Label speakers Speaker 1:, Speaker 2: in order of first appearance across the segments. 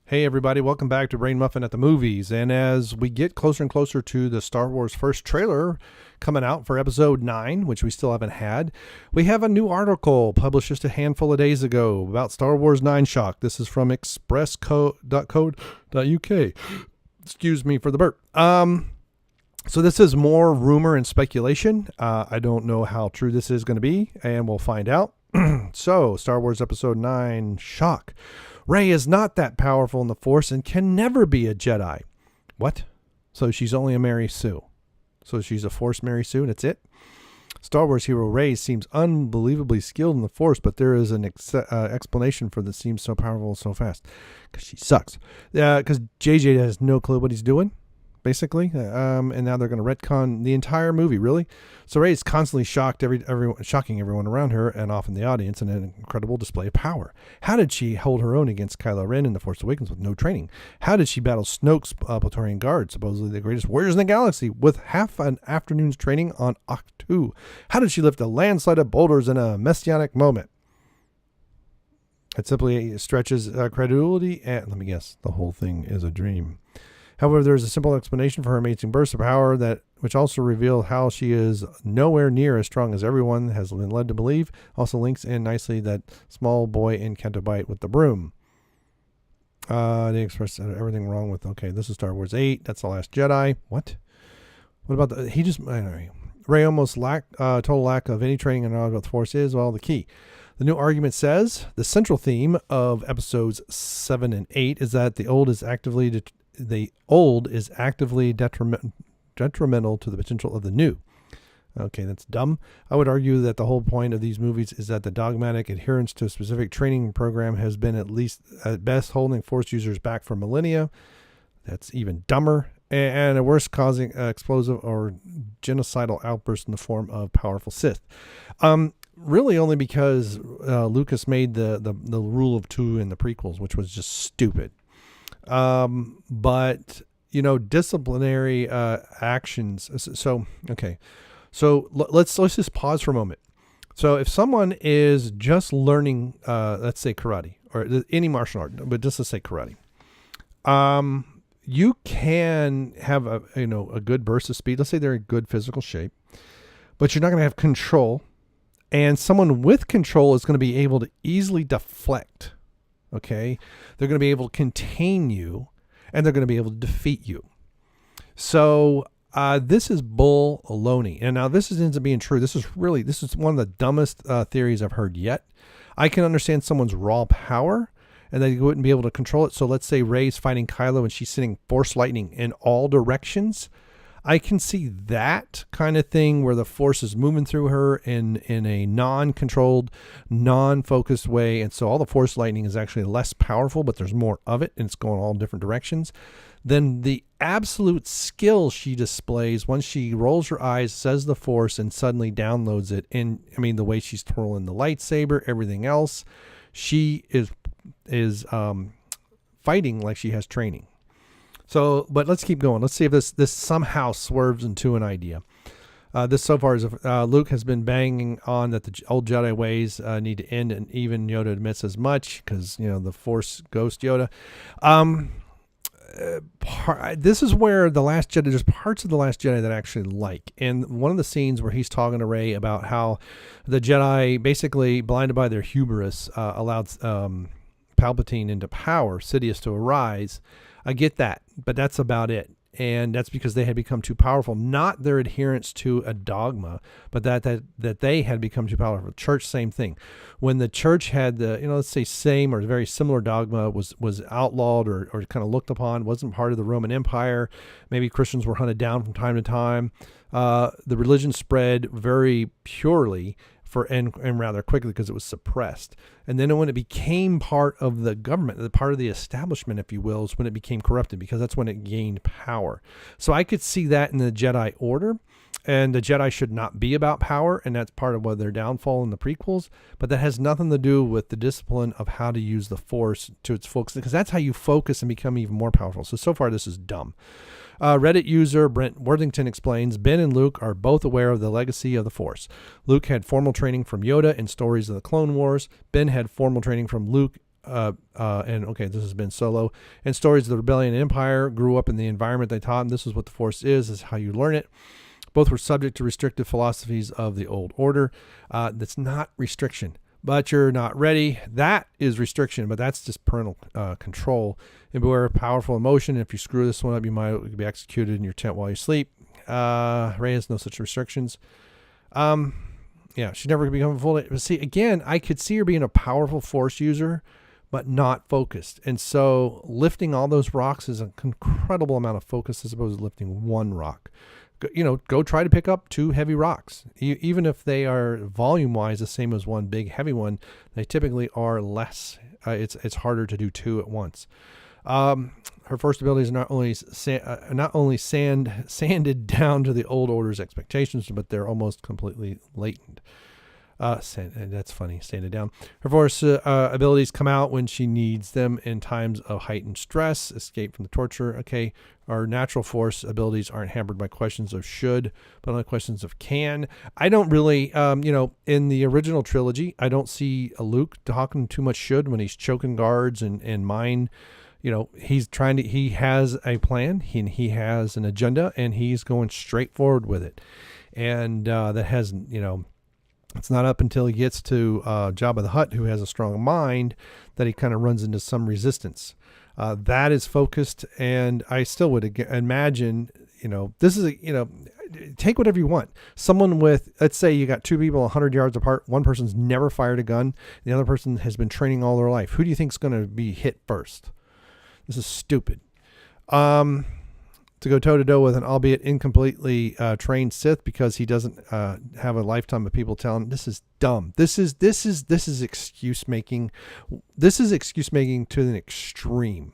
Speaker 1: Hey everybody, welcome back to Brain Muffin at the Movies. And as we get closer and closer to the Star Wars first trailer coming out for episode 9, which we still haven't had, we have a new article published just a handful of days ago about Star Wars 9 shock. This is from expressco.co.uk. Excuse me for the burp. So this is more rumor and speculation. I don't know how true this is going to be, and we'll find out. So, Star Wars episode 9 shock. Rey is not that powerful in the Force and can never be a Jedi. What? So she's only a Mary Sue. So she's a Force Mary Sue and that's it? Star Wars hero Rey seems unbelievably skilled in the Force, but there is an explanation for that seems so powerful so fast. Because she sucks. Because JJ has no clue what he's doing, basically. And now they're going to retcon the entire movie, really? So Rey is constantly shocking everyone around her and often the audience in an incredible display of power. How did she hold her own against Kylo Ren in The Force Awakens with no training? How did she battle Snoke's Praetorian Guard, supposedly the greatest warriors in the galaxy, with half an afternoon's training on Ahch-To? How did she lift a landslide of boulders in a messianic moment? It simply stretches credulity, and let me guess, the whole thing is a dream. However, there is a simple explanation for her amazing burst of power which also reveals how she is nowhere near as strong as everyone has been led to believe. Also links in nicely that small boy in Canto Bight with the broom. They expressed everything wrong with, okay, this is Star Wars 8. That's The Last Jedi. What? What about Rey almost total lack of any training and knowledge about the Force is, well, the key. The new argument says the central theme of episodes 7 and 8 is that the old is actively detrimental to the potential of the new. Okay, that's dumb. I would argue that the whole point of these movies is that the dogmatic adherence to a specific training program has been at best holding Force users back for millennia. That's even dumber. And at worst, causing explosive or genocidal outbursts in the form of powerful Sith. Really only because Lucas made the rule of 2 in the prequels, which was just stupid. But disciplinary actions. So let's just pause for a moment. So if someone is just learning, let's say karate or any martial art, but just let's say karate, you can have a good burst of speed. Let's say they're in good physical shape, but you're not going to have control. And someone with control is going to be able to easily deflect. Okay, they're going to be able to contain you, and they're going to be able to defeat you. So this is bull-aloney. And now this ends up being true. This is one of the dumbest theories I've heard yet. I can understand someone's raw power, and they wouldn't be able to control it. So let's say Rey's fighting Kylo, and she's sending Force lightning in all directions. I can see that kind of thing where the Force is moving through her in a non-controlled, non-focused way. And so all the Force lightning is actually less powerful, but there's more of it, and it's going all different directions. Then the absolute skill she displays once she rolls her eyes, says the Force, and suddenly downloads it. And the way she's twirling the lightsaber, everything else, she is fighting like she has training. So, but let's keep going. Let's see if this somehow swerves into an idea. This so far is Luke has been banging on that the old Jedi ways need to end, and even Yoda admits as much because the Force ghost Yoda. This is where the Last Jedi, there's parts of the Last Jedi that I actually like, and one of the scenes where he's talking to Rey about how the Jedi, basically blinded by their hubris, allowed Palpatine into power, Sidious to arise. I get that, but that's about it. And that's because they had become too powerful, not their adherence to a dogma, but that they had become too powerful. Church, same thing. When the church had the, let's say same or very similar dogma was outlawed or kind of looked upon, wasn't part of the Roman Empire. Maybe Christians were hunted down from time to time. The religion spread very purely and rather quickly because it was suppressed. And then when it became part of the government, part of the establishment, if you will, is when it became corrupted, because that's when it gained power. So I could see that in the Jedi Order, and the Jedi should not be about power, and that's part of their downfall in the prequels, but that has nothing to do with the discipline of how to use the Force to its full extent, because that's how you focus and become even more powerful. So far this is dumb. Reddit user Brent Worthington explains, Ben and Luke are both aware of the legacy of the Force. Luke had formal training from Yoda in stories of the Clone Wars. Ben had formal training from Luke and okay, this has been Solo, and stories of the rebellion and empire, grew up in the environment they taught him. This is what the Force is how you learn it. Both were subject to restrictive philosophies of the old order. That's not restriction, but you're not ready. That is restriction, but that's just parental control. And beware of powerful emotion. If you screw this one up, you might be executed in your tent while you sleep. Rey has no such restrictions. Yeah, she never become full. But see, again, I could see her being a powerful Force user, but not focused. And so lifting all those rocks is an incredible amount of focus as opposed to lifting one rock. Go try to pick up 2 heavy rocks. Even if they are volume-wise the same as one big heavy one, they typically are less. It's harder to do 2 at once. Her first abilities are not only sanded down to the old order's expectations, but they're almost completely latent. That's funny, sanded down. Her Force abilities come out when she needs them in times of heightened stress, escape from the torture. Okay, our natural Force abilities aren't hampered by questions of should, but only questions of can. I don't really, in the original trilogy, I don't see Luke talking too much should when he's choking guards and mine. He has a plan, he has an agenda, and he's going straight forward with it. And that has, it's not up until he gets to Jabba the Hutt, who has a strong mind, that he kind of runs into some resistance. That is focused, and I still would imagine, this is take whatever you want. Someone with, let's say you got 2 people 100 yards apart, one person's never fired a gun, the other person has been training all their life. Who do you think is going to be hit first? This is stupid. To go toe-to-toe with an albeit incompletely trained Sith because he doesn't have a lifetime of people telling him this is dumb. This is excuse making. This is excuse making to an extreme.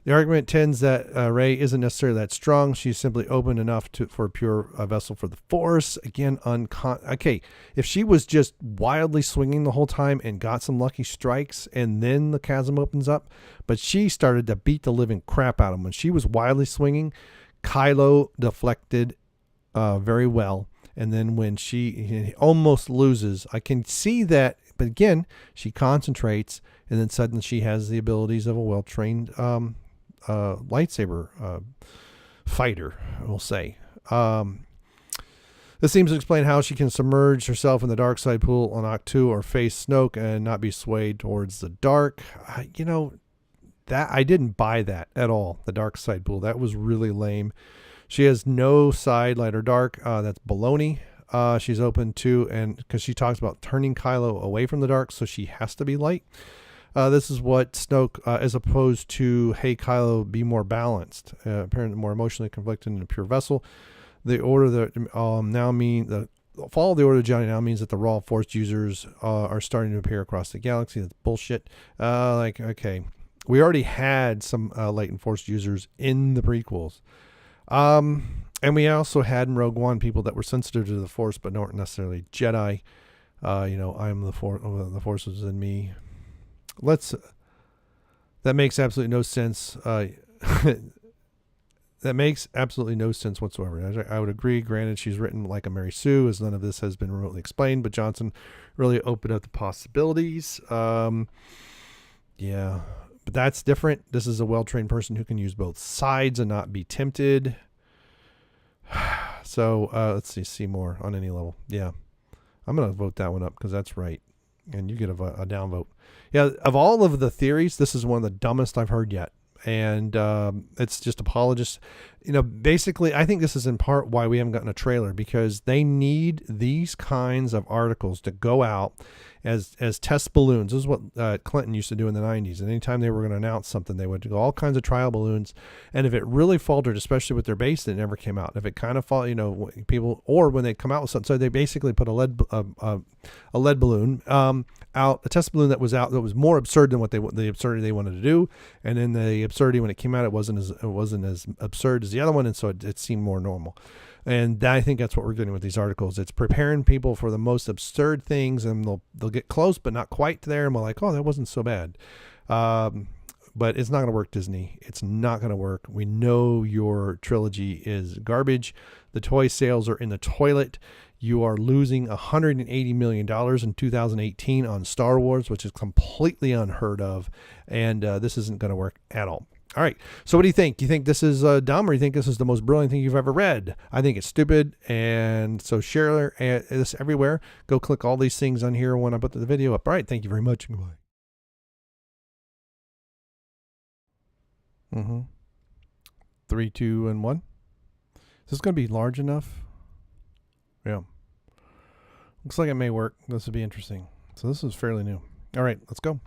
Speaker 1: The argument tends that Rey isn't necessarily that strong. She's simply open enough for a pure vessel for the Force. Again, okay, if she was just wildly swinging the whole time and got some lucky strikes and then the chasm opens up, but she started to beat the living crap out of him. When she was wildly swinging, Kylo deflected very well. And then when she almost loses, I can see that. But again, she concentrates, and then suddenly she has the abilities of a well-trained lightsaber fighter, we'll say. This seems to explain how she can submerge herself in the dark side pool on Ahch-To or face Snoke and not be swayed towards the dark. That I didn't buy that at all. The dark side pool, that was really lame. She has no side, light or dark. That's baloney. She's open to, and because she talks about turning Kylo away from the dark, so she has to be light. This is what Snoke, as opposed to, hey, Kylo, be more balanced, apparently more emotionally conflicted in a pure vessel. The order that now mean the fall of the Order of Jedi now means that the raw Force users are starting to appear across the galaxy. That's bullshit. Okay, we already had some latent Force users in the prequels, and we also had in Rogue One people that were sensitive to the Force but weren't necessarily Jedi. I am the Force. The Force is in me. That makes absolutely no sense. That makes absolutely no sense whatsoever. I would agree. Granted, she's written like a Mary Sue, as none of this has been remotely explained, but Johnson really opened up the possibilities. Yeah, but that's different. This is a well-trained person who can use both sides and not be tempted. So let's see more on any level. Yeah, I'm going to vote that one up because that's right. And you get a down vote. Yeah, of all of the theories, this is one of the dumbest I've heard yet. And it's just apologists. Basically, I think this is in part why we haven't gotten a trailer, because they need these kinds of articles to go out as test balloons. This is what Clinton used to do in the 90s. And anytime they were going to announce something, they would go all kinds of trial balloons. And if it really faltered, especially with their base, it never came out. If it kind of people, or when they come out with something, so they basically put a lead balloon out, a test balloon that was out that was more absurd than what the absurdity they wanted to do. And then the absurdity when it came out, it wasn't as absurd as the other one, and so it seemed more normal. And I think that's what we're getting with these articles. It's preparing people for the most absurd things, and they'll get close, but not quite there. And we're like, oh, that wasn't so bad. But it's not going to work, Disney. It's not going to work. We know your trilogy is garbage. The toy sales are in the toilet. You are losing $180 million in 2018 on Star Wars, which is completely unheard of. And this isn't going to work at all. All right. So what do you think? Do you think this is dumb, or do you think this is the most brilliant thing you've ever read? I think it's stupid. And so share this everywhere. Go click all these things on here when I put the video up. All right. Thank you very much. Goodbye. 3, 2, and 1. Is this going to be large enough? Yeah. Looks like it may work. This would be interesting. So this is fairly new. All right. Let's go.